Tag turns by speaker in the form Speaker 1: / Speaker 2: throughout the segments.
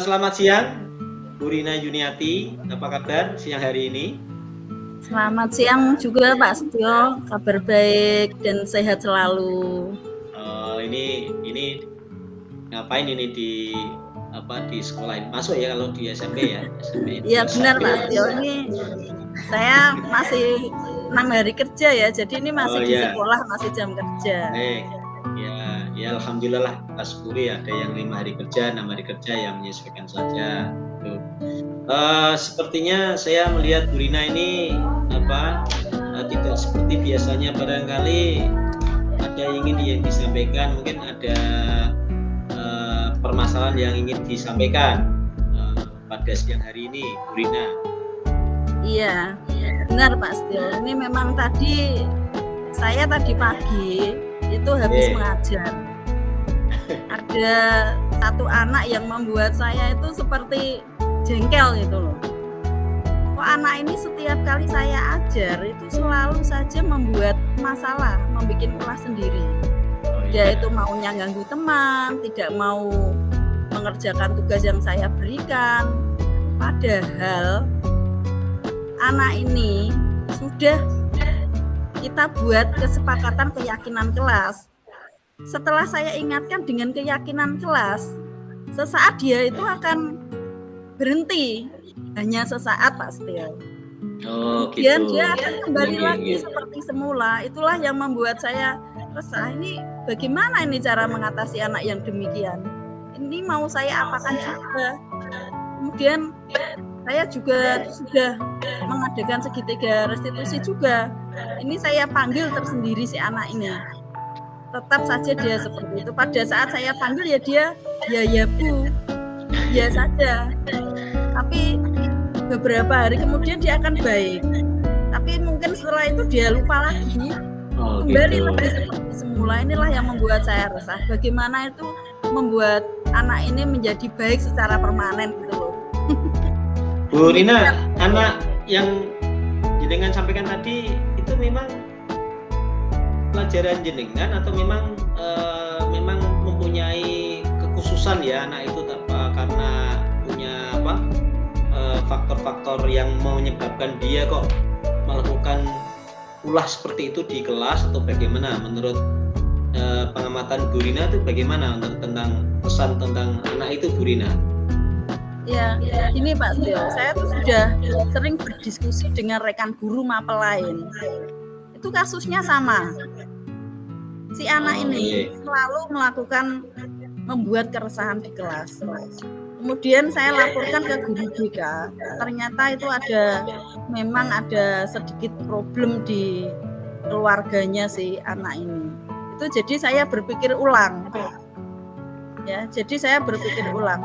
Speaker 1: Selamat siang, Bu Rina Yuniati. Apa kabar siang hari ini?
Speaker 2: Selamat siang juga Pak Setio, kabar baik dan sehat selalu.
Speaker 1: Ini ngapain ini di sekolah? Masuk ya kalau di SMP ya?
Speaker 2: Iya benar Pak Setio, ini saya masih 6 hari kerja ya, jadi ini masih di sekolah, masih jam kerja.
Speaker 1: Ya alhamdulillah lah, kita syukuri ada yang 5 hari kerja, 6 hari kerja yang menyesuaikan saja. Sepertinya saya melihat Bu Rina ini tidak seperti biasanya, barangkali ada yang ingin disampaikan, mungkin ada permasalahan yang ingin disampaikan pada siang hari ini, Bu Rina.
Speaker 2: Iya, benar Pak Setio. Ini memang saya tadi pagi itu habis mengajar. Ada satu anak yang membuat saya itu seperti jengkel gitu loh. Kok anak ini setiap kali saya ajar itu selalu saja membuat masalah, membuat ulah sendiri. Dia itu maunya ganggu teman, tidak mau mengerjakan tugas yang saya berikan. Padahal anak ini sudah kita buat kesepakatan keyakinan kelas. Setelah saya ingatkan dengan keyakinan kelas, sesaat dia itu akan berhenti, hanya sesaat Pak Setio. Kemudian dia akan kembali lagi seperti semula. Itulah yang membuat saya resah. Ini bagaimana ini cara mengatasi anak yang demikian? Ini mau saya apakan juga. Kemudian saya juga sudah mengadakan segitiga restitusi juga. Ini saya panggil tersendiri si anak ini. Tetap saja dia seperti itu. Pada saat saya panggil ya dia, ya Bu, ya saja. Tapi beberapa hari kemudian dia akan baik. Tapi mungkin setelah itu dia lupa lagi. Kembali lagi seperti semula. Inilah yang membuat saya resah. Bagaimana itu membuat anak ini menjadi baik secara permanen gitu loh.
Speaker 1: Bu Rina, anak yang jenengan sampaikan tadi itu memang pelajaran jenengan atau memang mempunyai kekhususan ya anak itu karena punya faktor-faktor yang menyebabkan dia kok melakukan ulah seperti itu di kelas, atau bagaimana menurut pengamatan Bu Rina itu bagaimana tentang pesan tentang anak itu, Bu Rina?
Speaker 2: Ya, ini Pak Setio, saya tuh sudah sering berdiskusi dengan rekan guru mapel lain. Itu kasusnya sama. Si anak ini selalu membuat keresahan di kelas. Kemudian saya laporkan ke guru BK. Ternyata itu memang ada sedikit problem di keluarganya si anak ini. Itu jadi saya berpikir ulang. Ya, jadi saya berpikir ulang.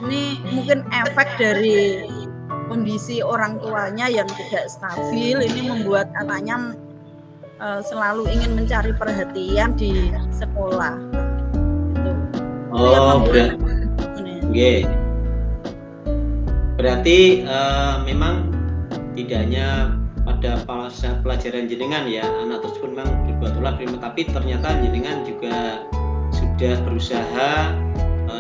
Speaker 2: Ini mungkin efek dari kondisi orang tuanya yang tidak stabil. Ini membuat anaknya selalu ingin mencari perhatian di sekolah.
Speaker 1: Berarti memang tidak hanya pada pelajaran jenengan ya, anak tersebut memang berbuat ulah, tapi ternyata jenengan juga sudah berusaha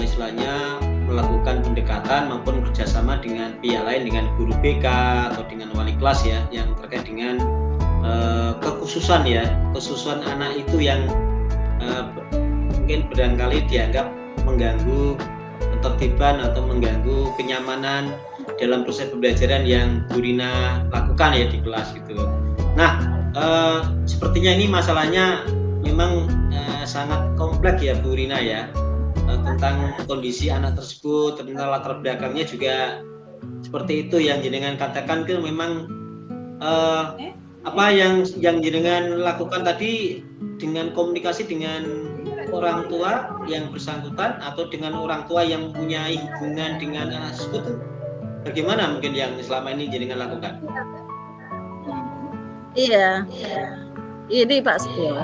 Speaker 1: istilahnya melakukan pendekatan maupun kerjasama dengan pihak lain, dengan guru BK atau dengan wali kelas ya, yang terkait dengan kekhususan anak itu yang mungkin barangkali dianggap mengganggu ketertiban atau mengganggu kenyamanan dalam proses pembelajaran yang Bu Rina lakukan ya di kelas gitu. Nah, sepertinya ini masalahnya memang sangat kompleks ya Bu Rina ya, tentang kondisi anak tersebut, tentang latar belakangnya juga seperti itu yang jenengan katakan itu memang apa yang jenengan lakukan tadi dengan komunikasi dengan orang tua yang bersangkutan atau dengan orang tua yang punya hubungan dengan anak tersebut, bagaimana mungkin yang selama ini jenengan lakukan?
Speaker 2: Iya, ini Pak Setio,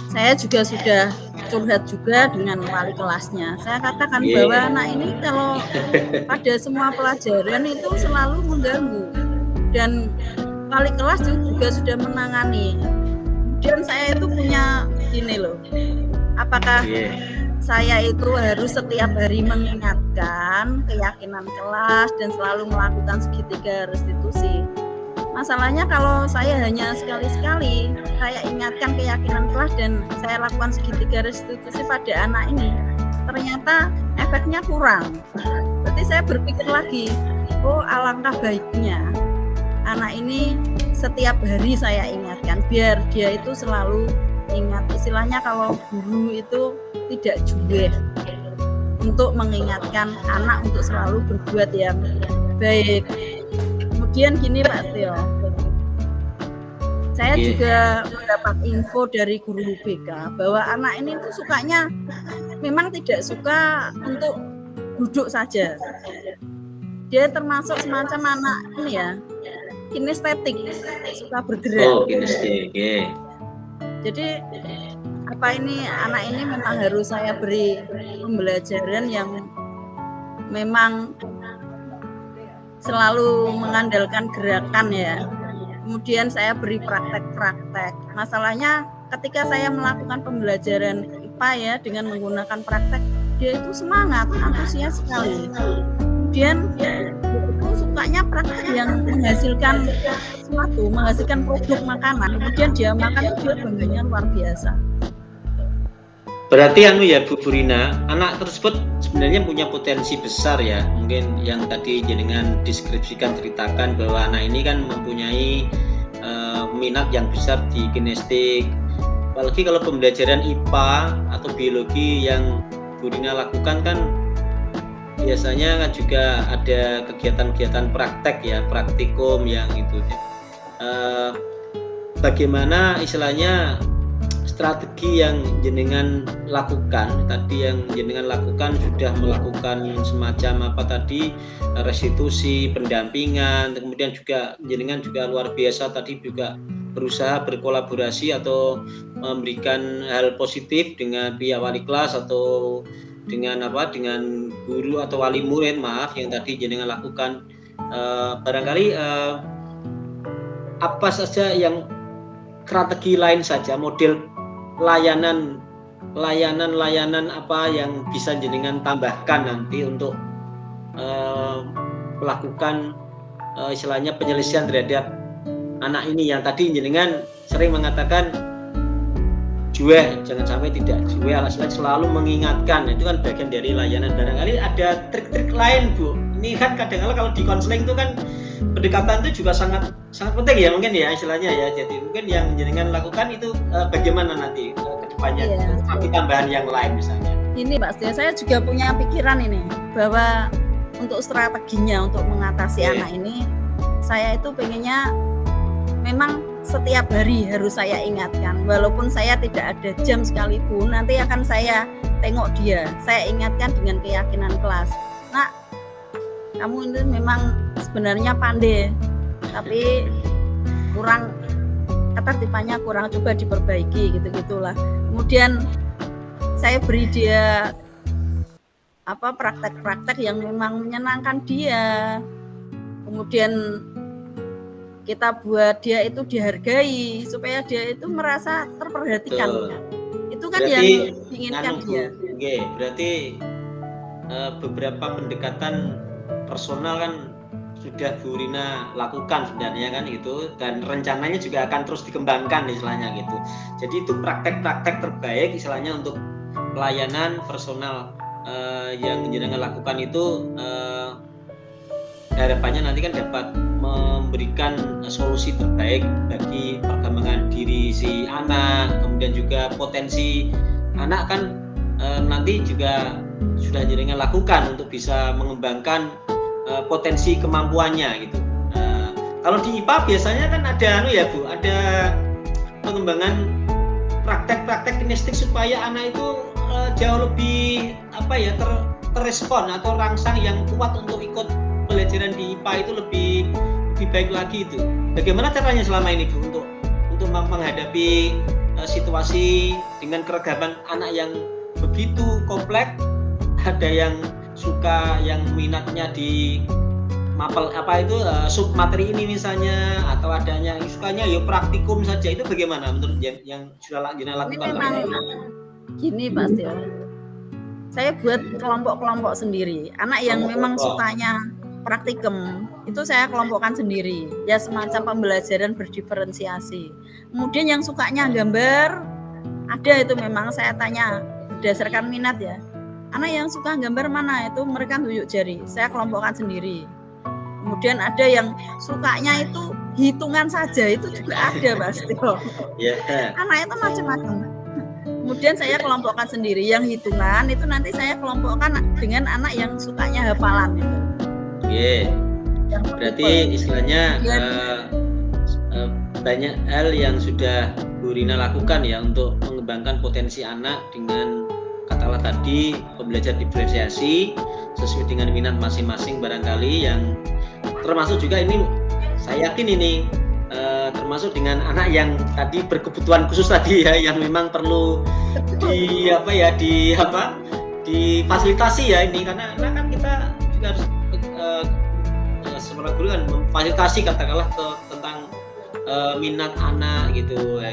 Speaker 2: saya juga sudah curhat juga dengan wali kelasnya. Saya katakan bahwa anak ini kalau pada semua pelajaran itu selalu mengganggu, dan wali kelas juga sudah menangani. Dan saya itu punya ini loh, apakah saya itu harus setiap hari mengingatkan keyakinan kelas dan selalu melakukan segitiga restitusi. Masalahnya kalau saya hanya sekali-sekali saya ingatkan keyakinan kelas dan saya lakukan segitiga restitusi pada anak ini, ternyata efeknya kurang. Berarti saya berpikir lagi, oh alangkah baiknya anak ini setiap hari saya ingatkan biar dia itu selalu ingat. Istilahnya kalau guru itu tidak juweh untuk mengingatkan anak untuk selalu berbuat yang baik. Kemudian gini Pak Tio, saya juga mendapat info dari guru BK bahwa anak ini tuh sukanya memang tidak suka untuk duduk saja. Dia termasuk semacam anak ini ya, kinestetik, suka bergerak.
Speaker 1: Oh, kinestetik.
Speaker 2: Jadi apa ini anak ini memang harus saya beri pembelajaran yang memang selalu mengandalkan gerakan ya. Kemudian saya beri praktek-praktek. Masalahnya ketika saya melakukan pembelajaran IPA ya dengan menggunakan praktek, dia itu semangat, antusias sekali. Kemudian itu sukanya praktek yang menghasilkan sesuatu, menghasilkan produk makanan. Kemudian dia makan itu dia bangganya luar biasa.
Speaker 1: Berarti ya Bu Rina, anak tersebut sebenarnya punya potensi besar ya. Mungkin yang tadi jenengan deskripsikan, ceritakan bahwa anak ini kan mempunyai minat yang besar di kinestik. Apalagi kalau pembelajaran IPA atau biologi yang Bu Rina lakukan kan biasanya kan juga ada kegiatan-kegiatan praktek ya, praktikum yang itu. Bagaimana istilahnya strategi yang jenengan lakukan tadi, yang jenengan lakukan sudah melakukan semacam apa tadi, restitusi, pendampingan, kemudian juga jenengan juga luar biasa tadi juga berusaha berkolaborasi atau memberikan hal positif dengan pihak wali kelas atau dengan guru atau wali murid yang tadi jenengan lakukan. Barangkali apa saja yang strategi lain saja, model layanan apa yang bisa jenengan tambahkan nanti untuk melakukan istilahnya penyelesaian terhadap anak ini yang tadi jenengan sering mengatakan juweh, jangan sampai tidak juweh, alasan selalu mengingatkan. Itu kan bagian dari layanan. Barangkali ada trik-trik lain Bu. Ini kan kadang-kadang kalau di konseling itu kan pendekatan itu juga sangat penting ya mungkin ya istilahnya ya. Jadi mungkin yang jenengan lakukan itu bagaimana nanti ke depannya, tapi tambahan yang lain misalnya. Ini
Speaker 2: Pak Setia, saya juga punya pikiran ini bahwa untuk strateginya untuk mengatasi anak ini, saya itu pengennya memang setiap hari harus saya ingatkan, walaupun saya tidak ada jam sekalipun, nanti akan saya tengok dia, saya ingatkan dengan keyakinan kelas. Nah, kamu itu memang sebenarnya pandai, tapi kurang ketertibannya kurang, coba diperbaiki gitu-gitulah. Kemudian saya beri dia praktek-praktek yang memang menyenangkan dia. Kemudian kita buat dia itu dihargai supaya dia itu merasa terperhatikan. Itu kan berarti, yang diinginkan dia.
Speaker 1: Berarti beberapa pendekatan personal kan sudah Bu Rina lakukan sebenarnya kan gitu, dan rencananya juga akan terus dikembangkan istilahnya gitu. Jadi itu praktek-praktek terbaik istilahnya untuk pelayanan personal yang jenengan lakukan itu harapannya nanti kan dapat memberikan solusi terbaik bagi perkembangan diri si anak, kemudian juga potensi anak kan nanti juga sudah jenengan lakukan untuk bisa mengembangkan potensi kemampuannya gitu. Kalau di IPA biasanya kan ada Bu, ada pengembangan praktek-praktek kinestik supaya anak itu jauh lebih terrespon atau rangsang yang kuat untuk ikut pelajaran di IPA itu lebih baik lagi itu. Bagaimana caranya selama ini Bu untuk menghadapi situasi dengan keragaman anak yang begitu kompleks? Ada yang suka, yang minatnya di mapel sub materi ini misalnya, atau adanya yang sukanya praktikum saja, itu bagaimana menurut yang sudah lakukan?
Speaker 2: Ini memang gini Pak Setia, saya buat kelompok-kelompok sendiri. Anak yang memang sukanya praktikum itu saya kelompokkan sendiri, ya semacam pembelajaran berdiferensiasi. Kemudian yang sukanya gambar, ada itu memang saya tanya berdasarkan minat ya. Anak yang suka gambar mana, itu mereka tunjuk jari, saya kelompokkan sendiri. Kemudian ada yang sukanya itu hitungan saja, itu juga ada pasti. Anak itu macam-macam. Kemudian saya kelompokkan sendiri, yang hitungan itu nanti saya kelompokkan dengan anak yang sukanya hafalan itu.
Speaker 1: Berarti istilahnya banyak hal yang sudah Bu Rina lakukan ya untuk mengembangkan potensi anak dengan katakanlah tadi pembelajaran diferensiasi sesuai dengan minat masing-masing barangkali, yang termasuk juga ini saya yakin ini termasuk dengan anak yang tadi berkebutuhan khusus tadi ya, yang memang perlu difasilitasi ya ini, karena kan kita juga harus sebagai guru kan memfasilitasi katakanlah tentang minat anak gitu ya,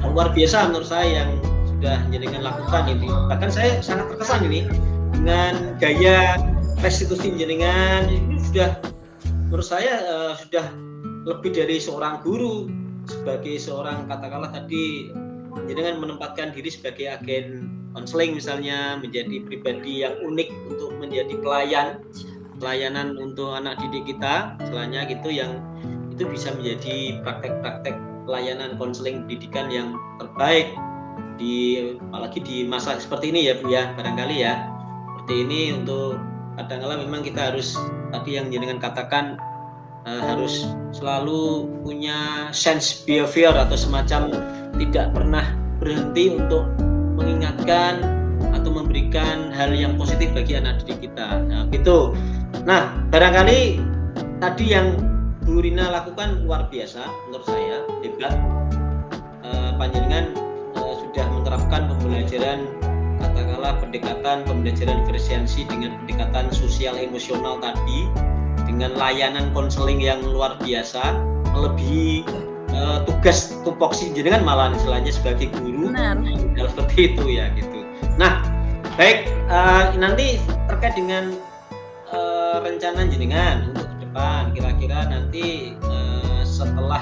Speaker 1: luar biasa menurut saya yang sudah jenengan lakukan ini. Bahkan saya sangat terkesan ini dengan gaya restitusi jenengan, ini sudah menurut saya sudah lebih dari seorang guru, sebagai seorang katakanlah tadi jenengan menempatkan diri sebagai agen konseling misalnya, menjadi pribadi yang unik untuk menjadi pelayanan untuk anak didik kita istilahnya gitu, yang itu bisa menjadi praktek-praktek pelayanan konseling pendidikan yang terbaik apalagi di masa seperti ini ya Bu ya, barangkali ya seperti ini. Untuk kadang-kala memang kita harus tadi yang jenengan katakan harus selalu punya sense behavior atau semacam tidak pernah berhenti untuk mengingatkan atau memberikan hal yang positif bagi anak didik kita. Gitu. Nah, barangkali tadi yang Bu Rina lakukan luar biasa menurut saya, hebat. Panjenengan sudah menerapkan pembelajaran katakanlah pendekatan pembelajaran diferensiasi dengan pendekatan sosial emosional tadi, dengan layanan konseling yang luar biasa, melebihi tugas tupoksi jenengan malah istilahnya sebagai guru. Seperti itu ya gitu. Nah, baik, nanti terkait dengan rencana jenengan untuk ke depan, kira-kira nanti setelah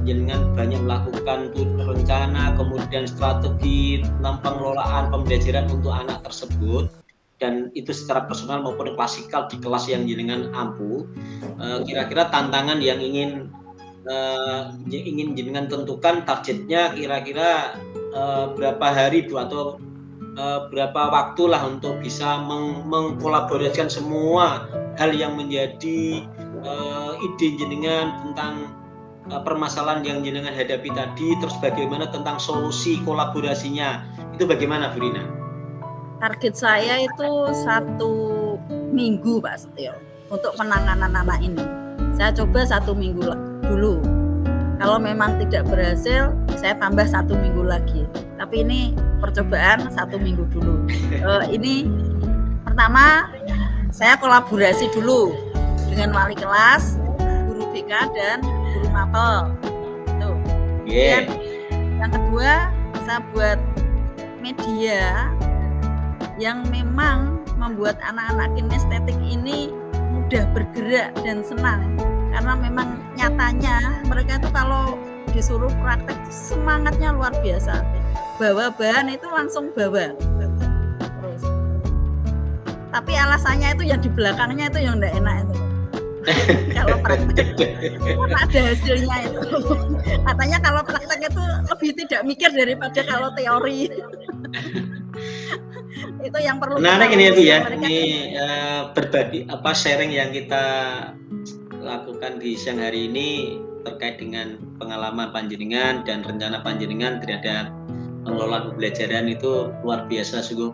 Speaker 1: jenengan banyak melakukan rencana kemudian strategi tentang pengelolaan pembelajaran untuk anak tersebut, dan itu secara personal maupun klasikal di kelas yang jenengan ampu, kira-kira tantangan yang ingin jenengan tentukan targetnya kira-kira berapa hari Bu, atau berapa waktu lah untuk bisa mengkolaborasikan semua hal yang menjadi ide jenengan tentang permasalahan yang jenengan hadapi tadi, terus bagaimana tentang solusi kolaborasinya, itu bagaimana Bu Rina?
Speaker 2: Target saya itu 1 minggu Pak Setio untuk penanganan anak ini. Saya coba 1 minggu dulu. Kalau memang tidak berhasil, saya tambah 1 minggu lagi. Tapi ini percobaan 1 minggu dulu. Ini pertama saya kolaborasi dulu dengan wali kelas, guru BK dan guru mapel. Itu. Dan yang kedua, saya buat media yang memang membuat anak-anak kinestetik ini mudah bergerak dan senang, karena memang nyatanya mereka itu kalau disuruh praktek semangatnya luar biasa, bawa bahan itu langsung bawa terus. Tapi alasannya itu yang di belakangnya itu yang enggak enak itu kalau praktek, karena ada hasilnya itu. Katanya kalau praktek itu lebih tidak mikir daripada kalau teori. Itu yang perlu
Speaker 1: menarik ini ya Bu ya, ini berbagi sharing yang kita lakukan di siang hari ini terkait dengan pengalaman panjenengan dan rencana panjenengan terhadap pengelolaan pembelajaran, itu luar biasa sungguh.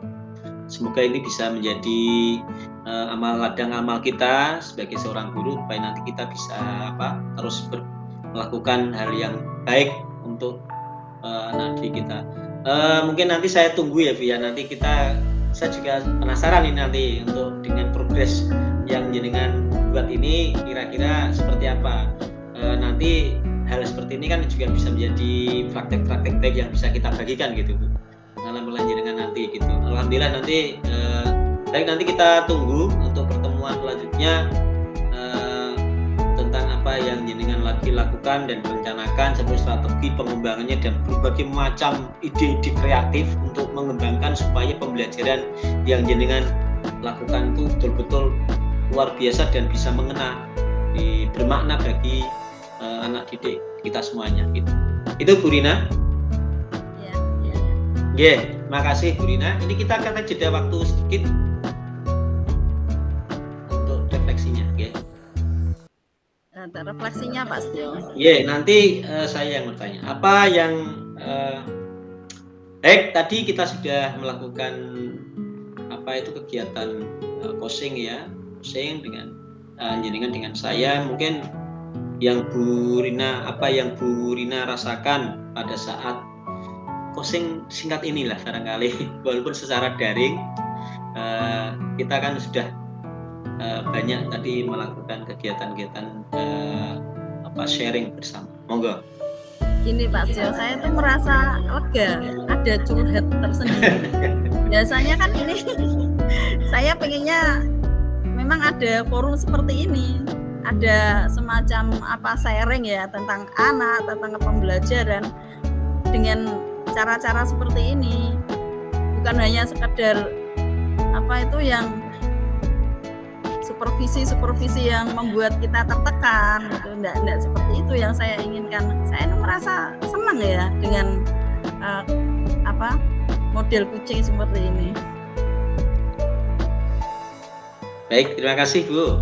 Speaker 1: Semoga ini bisa menjadi ladang amal kita sebagai seorang guru, supaya nanti kita bisa terus melakukan hal yang baik untuk anak didik kita. Mungkin nanti saya tunggu ya Bu ya, nanti saya juga penasaran ini nanti untuk dengan progres yang jenengan buat ini kira-kira seperti apa. Nanti hal seperti ini kan juga bisa menjadi praktek-praktek baik yang bisa kita bagikan gitu Bu. pengalaman jenengan nanti gitu. Alhamdulillah nanti baik, nanti kita tunggu untuk pertemuan selanjutnya tentang apa yang jenengan lagi lakukan dan rencanakan, seperti strategi pengembangannya dan berbagai macam ide-ide kreatif untuk mengembangkan supaya pembelajaran yang jenengan lakukan itu betul-betul luar biasa dan bisa mengena, bermakna bagi anak didik kita semuanya gitu. Itu Bu Rina. Ya, makasih Bu Rina. Ini kita akan jeda waktu sedikit untuk refleksinya, ya.
Speaker 2: Refleksinya Pak Setio.
Speaker 1: Ya, nanti saya yang bertanya. Apa yang baik, tadi kita sudah melakukan apa itu kegiatan coaching ya, coaching dengan jenengan dengan saya. Mungkin yang Bu Rina, apa yang Bu Rina rasakan pada saat coaching singkat inilah barangkali, walaupun secara daring kita kan sudah banyak tadi melakukan kegiatan-kegiatan sharing bersama. Monggo.
Speaker 2: Gini Pak Setio, saya tuh merasa lega, ada curhat tersendiri. Biasanya kan ini saya pengennya memang ada forum seperti ini, ada semacam sharing ya tentang anak, tentang pembelajaran dengan cara-cara seperti ini, bukan hanya sekedar yang supervisi yang membuat kita tertekan gitu. Enggak seperti itu yang saya inginkan. Saya merasa senang ya dengan model coaching seperti ini.
Speaker 1: Baik, terima kasih Bu.